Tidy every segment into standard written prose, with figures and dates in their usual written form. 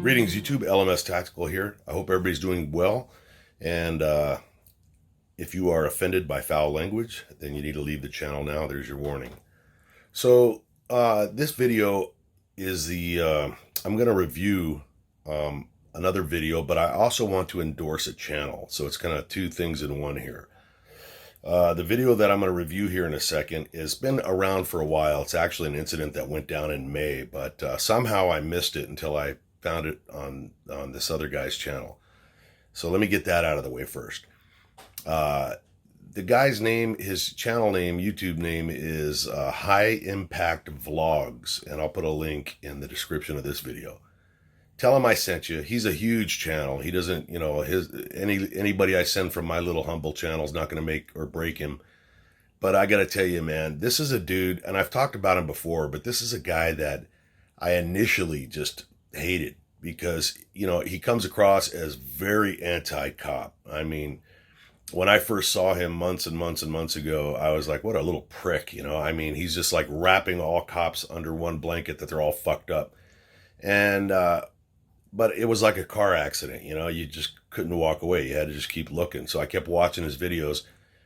Greetings, YouTube. LMS Tactical here. I hope everybody's doing well. And if you are offended by foul language, then you need to leave the channel now. There's your warning. So this video is I'm going to review another video, but I also want to endorse a channel. So it's kind of two things in one here. The video that I'm going to review here in a second has been around for a while. It's actually an incident that went down in May, but somehow I missed it until I found it on this other guy's channel. So let me get that out of the way first. The guy's name, his channel name, YouTube name is High Impact Vlogs, and I'll put a link in the description of this video. Tell him I sent you. He's a huge channel. He doesn't, anybody I send from my little humble channel is not going to make or break him. But I got to tell you, man, this is a dude, and I've talked about him before, but this is a guy that I initially just hated because, he comes across as very anti-cop. I mean, when I first saw him months and months and months ago, I was like, what a little prick, I mean, he's just like wrapping all cops under one blanket that they're all fucked up. And, but it was like a car accident, you just couldn't walk away. You had to just keep looking. So I kept watching his videos.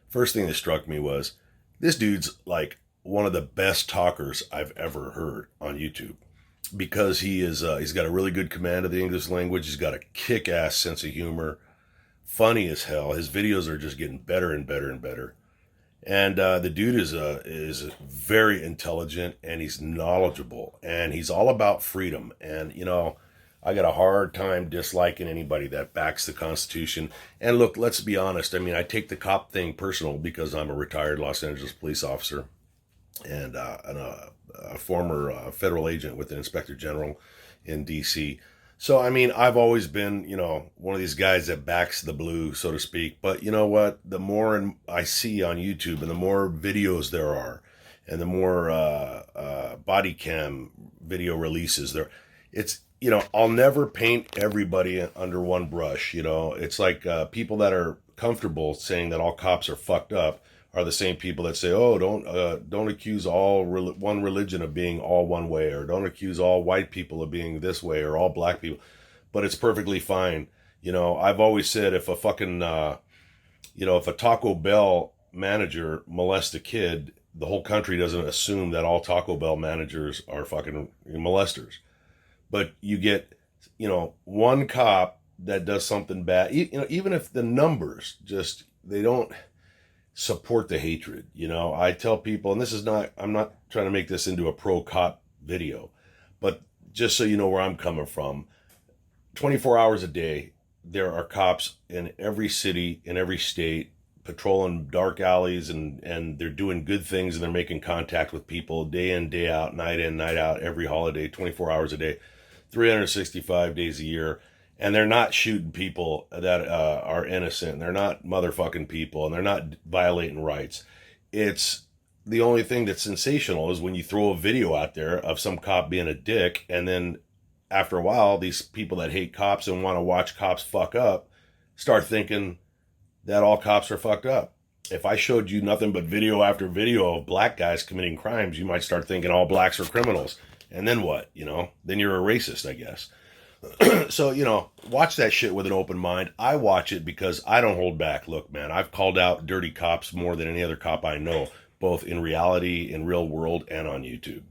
First thing that struck me was this dude's like one of the best talkers I've ever heard on YouTube because he's got a really good command of the English language. He's got a kick-ass sense of humor, funny as hell. His videos are just getting better and better and better. And the dude is very intelligent and he's knowledgeable and he's all about freedom. And, I got a hard time disliking anybody that backs the Constitution. And look, let's be honest. I mean, I take the cop thing personal because I'm a retired Los Angeles police officer and a former federal agent with the Inspector General in D.C. So, I mean, I've always been, one of these guys that backs the blue, so to speak. But you know what? The more I see on YouTube and the more videos there are and the more body cam video releases there, I'll never paint everybody under one brush. It's like people that are comfortable saying that all cops are fucked up are the same people that say, oh, don't accuse one religion of being all one way, or don't accuse all white people of being this way, or all black people. But it's perfectly fine. I've always said if a fucking, if a Taco Bell manager molests a kid, the whole country doesn't assume that all Taco Bell managers are fucking molesters. But you get, one cop that does something bad, even if the numbers they don't support the hatred. I tell people, and I'm not trying to make this into a pro-cop video, but just so you know where I'm coming from, 24 hours a day, there are cops in every city, in every state, patrolling dark alleys, and they're doing good things, and they're making contact with people day in, day out, night in, night out, every holiday, 24 hours a day, 365 days a year. And they're not shooting people that are innocent. They're not motherfucking people, and they're not violating rights. It's the only thing that's sensational is when you throw a video out there of some cop being a dick, and then after a while, these people that hate cops and want to watch cops fuck up start thinking that all cops are fucked up. If I showed you nothing but video after video of black guys committing crimes, you might start thinking all blacks are criminals. And then what? Then you're a racist, I guess. So, watch that shit with an open mind. I watch it because I don't hold back. Look, man, I've called out dirty cops more than any other cop I know, both in reality, in real world, and on YouTube,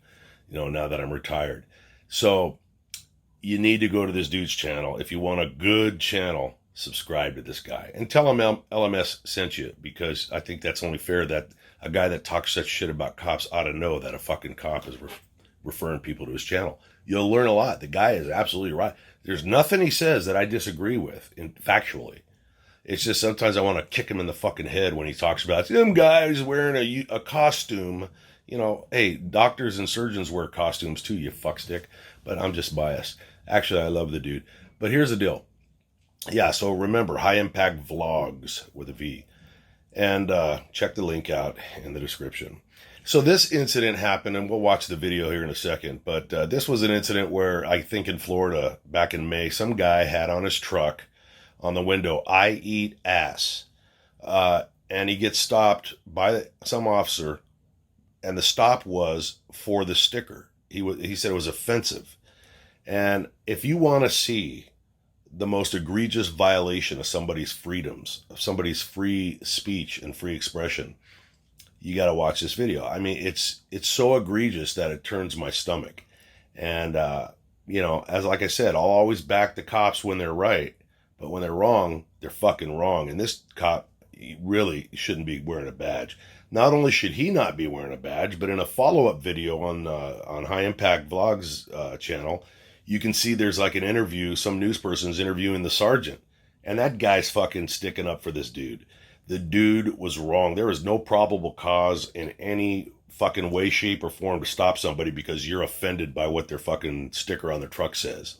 now that I'm retired. So you need to go to this dude's channel. If you want a good channel, subscribe to this guy. And tell him LMS sent you, because I think that's only fair that a guy that talks such shit about cops ought to know that a fucking cop is referring people to his channel. You'll learn a lot. The guy is absolutely right. There's nothing he says that I disagree with factually. It's just sometimes I want to kick him in the fucking head when he talks about some guys wearing a costume. Hey, doctors and surgeons wear costumes too, you fuckstick. But I'm just biased. Actually, I love the dude. But here's the deal. Yeah, so remember, High Impact Vlogs with a V. And check the link out in the description. So this incident happened, and we'll watch the video here in a second, but this was an incident where I think in Florida back in May, some guy had on his truck on the window, "I eat ass." And he gets stopped by some officer, and the stop was for the sticker. He said it was offensive. And if you want to see the most egregious violation of somebody's freedoms, of somebody's free speech and free expression, you got to watch this video. I mean, it's so egregious that it turns my stomach. And you know, as like I said, I'll always back the cops when they're right, but when they're wrong, they're fucking wrong. And this cop really shouldn't be wearing a badge. Not only should he not be wearing a badge, but in a follow-up video on High Impact Vlogs channel, you can see there's like an interview. Some news person's interviewing the sergeant, and that guy's fucking sticking up for this dude. The dude was wrong. There is no probable cause in any fucking way, shape, or form to stop somebody because you're offended by what their fucking sticker on their truck says.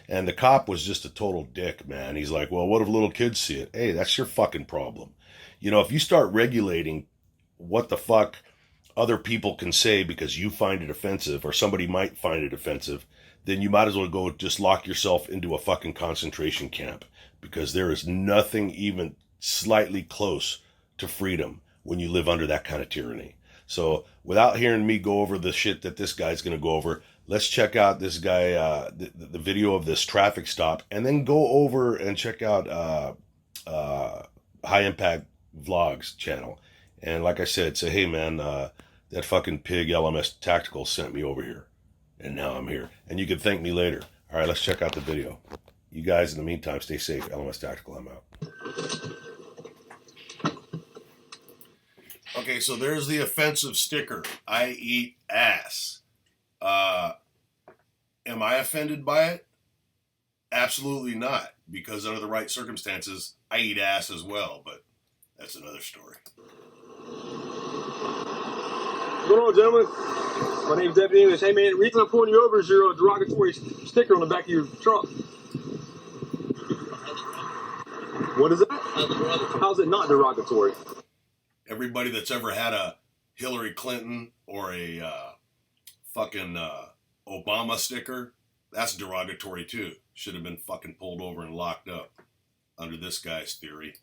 And the cop was just a total dick, man. He's like, well, what if little kids see it? Hey, that's your fucking problem. You know, if you start regulating what the fuck other people can say because you find it offensive or somebody might find it offensive, then you might as well go just lock yourself into a fucking concentration camp, because there is nothing even slightly close to freedom when you live under that kind of tyranny. So without hearing me go over the shit that this guy's going to go over, let's check out this guy, the video of this traffic stop, and then go over and check out High Impact Vlogs channel. And like I said, say, hey man, that fucking pig LMS Tactical sent me over here, and now I'm here. And you can thank me later. All right, let's check out the video. You guys, in the meantime, stay safe. LMS Tactical, I'm out. Okay, so there's the offensive sticker. I eat ass. Am I offended by it? Absolutely not, because under the right circumstances, I eat ass as well, but that's another story. What's going on, gentlemen? My name's Deputy English. Hey, man, the reason I'm pulling you over is your derogatory sticker on the back of your truck. What is that? How's it not derogatory? Everybody that's ever had a Hillary Clinton or a fucking Obama sticker, that's derogatory too. Should have been fucking pulled over and locked up under this guy's theory.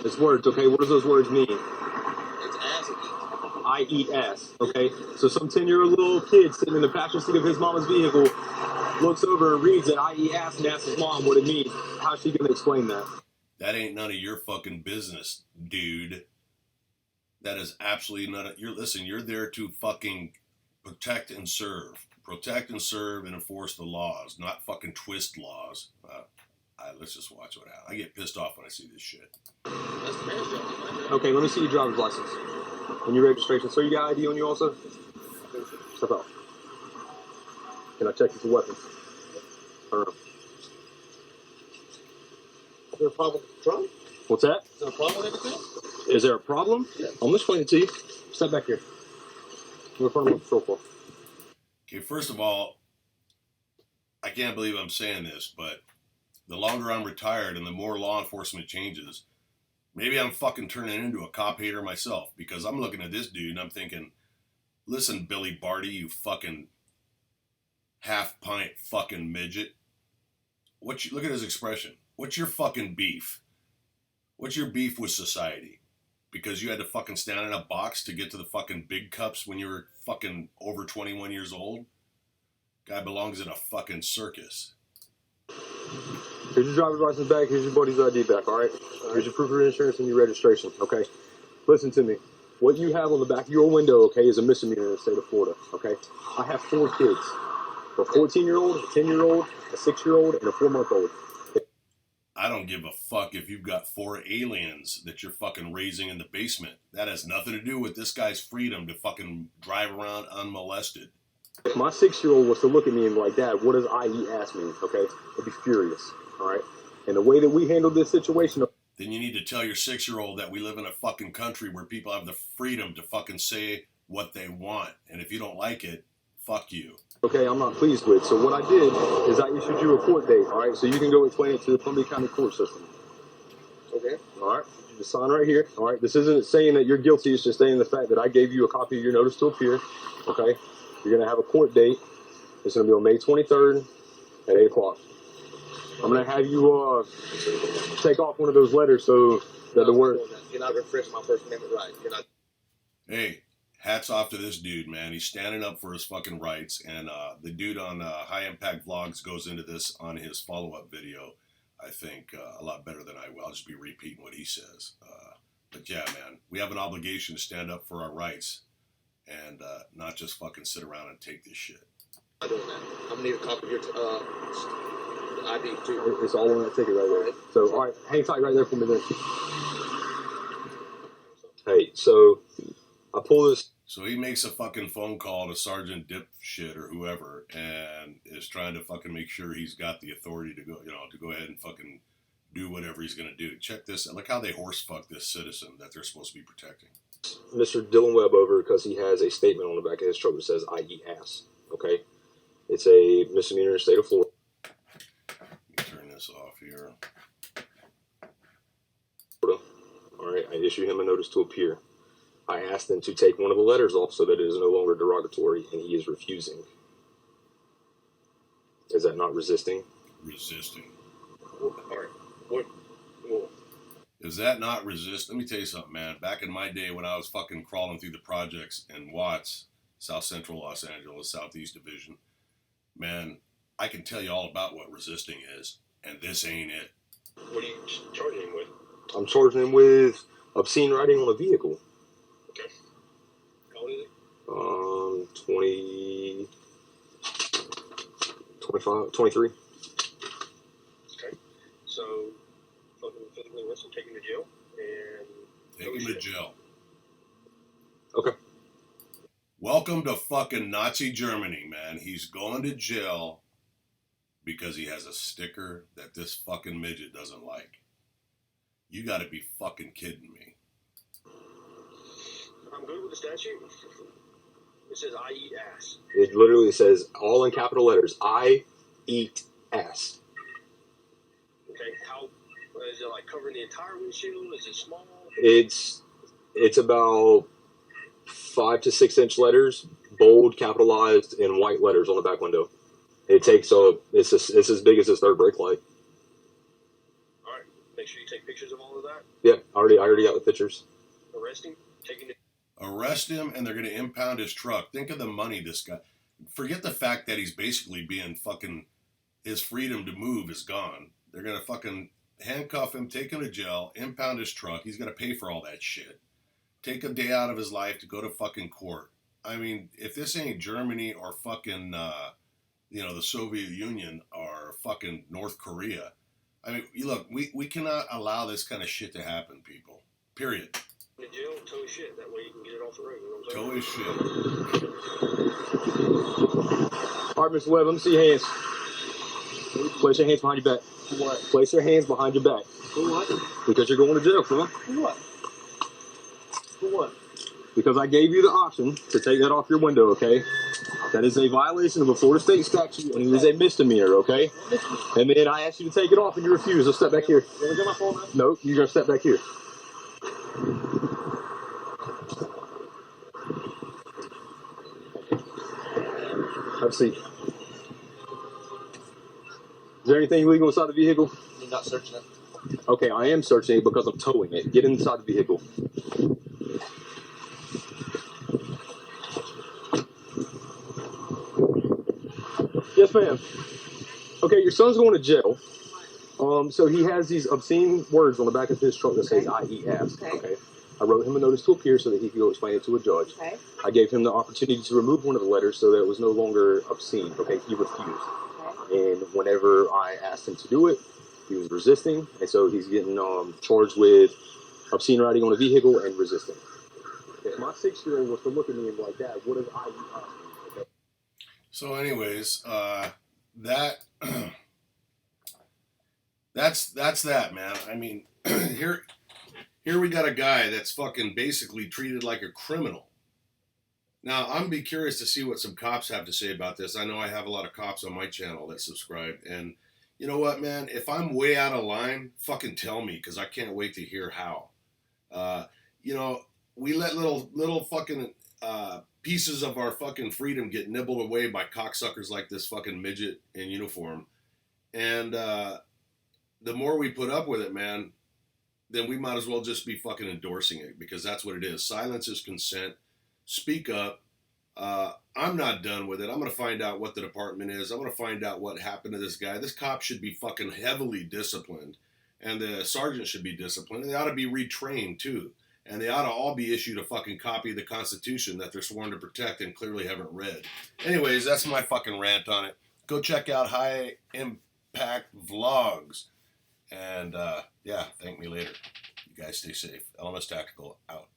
It's words, okay? What does those words mean? It's ass. I eat ass, okay? So some 10-year-old little kid sitting in the passenger seat of his mama's vehicle looks over and reads it, I eat ass, and asks his mom what it means. How's she gonna explain that? That ain't none of your fucking business, dude. That is absolutely none of listen, you're there to fucking protect and serve. Protect and serve and enforce the laws, not fucking twist laws. Let's just watch what happens. I get pissed off when I see this shit. Okay, let me see your driver's license and your registration. So you got ID on you also? Step out. Can I check you for weapons? Is there a problem with the trunk? What's that? Is there a problem with everything? Is there a problem? Yeah. I'm gonna explain it to you. Step back here. We're front of the patrol for. Okay, first of all, I can't believe I'm saying this, but the longer I'm retired and the more law enforcement changes, maybe I'm fucking turning into a cop hater myself, because I'm looking at this dude and I'm thinking, listen, Billy Barty, you fucking half-pint fucking midget. Look at his expression. What's your fucking beef? What's your beef with society? Because you had to fucking stand in a box to get to the fucking big cups when you were fucking over 21 years old? Guy belongs in a fucking circus. Here's your driver's license back. Here's your buddy's ID back, all right? Here's your proof of insurance and your registration, okay? Listen to me. What you have on the back of your window, okay, is a misdemeanor in the state of Florida, okay? I have 4 kids. A 14-year-old, a 10-year-old, a 6-year-old, and a 4-month-old. I don't give a fuck if you've got 4 aliens that you're fucking raising in the basement. That has nothing to do with this guy's freedom to fucking drive around unmolested. If my 6-year-old was to look at me and be like, Dad, what does I eat ass mean, okay? I'd be furious, all right? And the way that we handled this situation... Then you need to tell your 6-year-old that we live in a fucking country where people have the freedom to fucking say what they want. And if you don't like it, fuck you. Okay, I'm not pleased with. So what I did is I issued you a court date, all right? So you can go explain it to the Columbia County court system. Okay. All right? You just sign right here, all right? This isn't saying that you're guilty. It's just saying the fact that I gave you a copy of your notice to appear, okay? You're going to have a court date. It's going to be on May 23rd at 8 o'clock. I'm going to have you take off one of those letters so that the word... You're not refreshing my First Amendment right. You're not... Hey, hats off to this dude, man. He's standing up for his fucking rights. And the dude on High Impact Vlogs goes into this on his follow-up video, I think, a lot better than I will. I'll just be repeating what he says. But yeah, man, we have an obligation to stand up for our rights and not just fucking sit around and take this shit. I'm doing that. I'm gonna need a copy of your ID too. It's all on that ticket right there. So, all right, hang tight right there for me then. Hey, so I pull this. So he makes a fucking phone call to Sergeant Dipshit or whoever and is trying to fucking make sure he's got the authority to go, to go ahead and fucking do whatever he's going to do. Check this. Look how they horse fuck this citizen that they're supposed to be protecting. Mr. Dylan Webb over because he has a statement on the back of his truck that says, I eat ass. Okay? It's a misdemeanor in the state of Florida. Let me turn this off here. All right, I issue him a notice to appear. I asked him to take one of the letters off so that it is no longer derogatory, and he is refusing. Is that not resisting? Resisting. All right. What? Is that not resist? Let me tell you something, man. Back in my day when I was fucking crawling through the projects in Watts, South Central Los Angeles, Southeast Division, man, I can tell you all about what resisting is, and this ain't it. What are you charging him with? I'm charging him with obscene riding on a vehicle. Okay. How old is he? 20, 25, 23. Okay. So, fucking physically arrest him, take him to jail, and... Take him to jail. Okay. Welcome to fucking Nazi Germany, man. He's going to jail because he has a sticker that this fucking midget doesn't like. You gotta be fucking kidding me. I'm good with the statute. It says, I eat ass. It literally says, all in capital letters, I eat ass. Okay, how... Is it like covering the entire windshield? Is it small? It's about 5 to 6 inch letters, bold, capitalized, in white letters on the back window. It takes it's as big as his third brake light. All right, make sure you take pictures of all of that. Yeah, I already got the pictures. Arrest him, taking it. Arrest him, and they're gonna impound his truck. Think of the money this guy. Forget the fact that he's basically being fucking. His freedom to move is gone. They're gonna fucking handcuff him, take him to jail, impound his truck. He's gonna pay for all that shit. Take a day out of his life to go to fucking court. I mean, if this ain't Germany or fucking, the Soviet Union or fucking North Korea, I mean, look, we cannot allow this kind of shit to happen, people. Period. In the jail, tow his shit. That way you can get it off the road. You know what I'm saying? Tow his shit. All right, Mr. Webb, let me see your hands. Place your hands behind your back. For what? Place your hands behind your back. For what? Because you're going to jail, son. For what? For what? Because I gave you the option to take that off your window, okay? That is a violation of a Florida state statute, and it is a misdemeanor, okay? And then I asked you to take it off, and you refused. So step back here. You ever get my phone now? No, you're going to step back here. Have a seat. Is there anything illegal inside the vehicle? You're not searching it. Okay, I am searching it because I'm towing it. Get inside the vehicle. Yes, ma'am. Okay, your son's going to jail. So he has these obscene words on the back of his truck that says, I eat ass. Okay. I wrote him a notice to appear so that he could go explain it to a judge. Okay. I gave him the opportunity to remove one of the letters so that it was no longer obscene. Okay, he refused. Okay. And whenever I asked him to do it, he was resisting. And so he's getting charged with obscene riding on a vehicle and resisting. If my 6-year-old was to look at me and be like, Dad, what if I eat ass? Okay. So, anyways, that's that, man. I mean, here we got a guy that's fucking basically treated like a criminal. Now, I'm be curious to see what some cops have to say about this. I know I have a lot of cops on my channel that subscribe, and you know what, man? If I'm way out of line, fucking tell me, because I can't wait to hear how. We let little fucking pieces of our fucking freedom get nibbled away by cocksuckers like this fucking midget in uniform, and the more we put up with it, man, then we might as well just be fucking endorsing it, because that's what it is. Silence is consent. speak up. I'm not done with it. I'm going to find out what the department is. I'm going to find out what happened to this guy. This cop should be fucking heavily disciplined, and the sergeant should be disciplined, and they ought to be retrained too. And they ought to all be issued a fucking copy of the Constitution that they're sworn to protect and clearly haven't read. Anyways, that's my fucking rant on it. Go check out High Impact Vlogs. And, yeah, thank me later. You guys stay safe. LMS Tactical out.